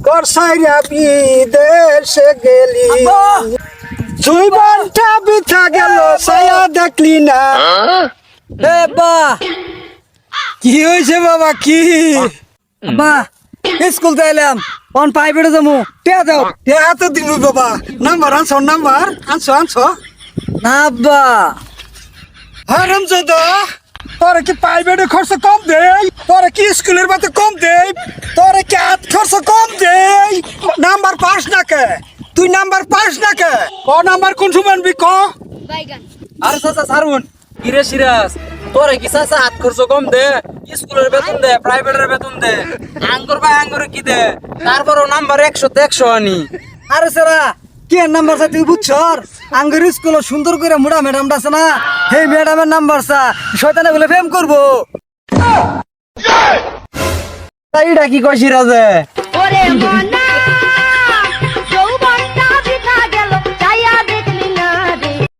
করসাইরা বিদেশে গেলি জীবনটা বিথা গেল সায়া দেখলি না। এ বা কি হয়েছে বাবা কি? বা স্কুল তো এলাম অন প্রাইভেটে যাবো টিয়া দাও। তো দিবি বাবা, নাম্বার আনছো না আব্বা হারাম জাদা, তোরা কি প্রাইভেটে খরচ কম দেই? তোরা কি স্কুলের বাতে কম দেই? তোরা কি হাত খরচ কম দেই? নাম্বার পাস না কে? তুই নাম্বার পাস না কে? ক নাম্বার কোন সময় আনবি ক? আরে চাচা ছাড়ুন কিরে সিরাজ তোরে কি চাচা হাত খরচ কম দে স্কুলের বেতন দে প্রাইভেটের বেতন দে আঙ্গুর ভাই আঙ্গুর কি দে তারপরও নাম্বার 100 আনি। আরে সারা কি নাম্বার চা তুই বুঝছ আঙ্গুর স্কুল সুন্দর করে মুড়া ম্যাডামটা আছে না সেই ম্যাডামের নাম্বার চা শয়তানে বলে প্রেম করবো। তাই এটা কি কয় সিরাজে? ওরে মন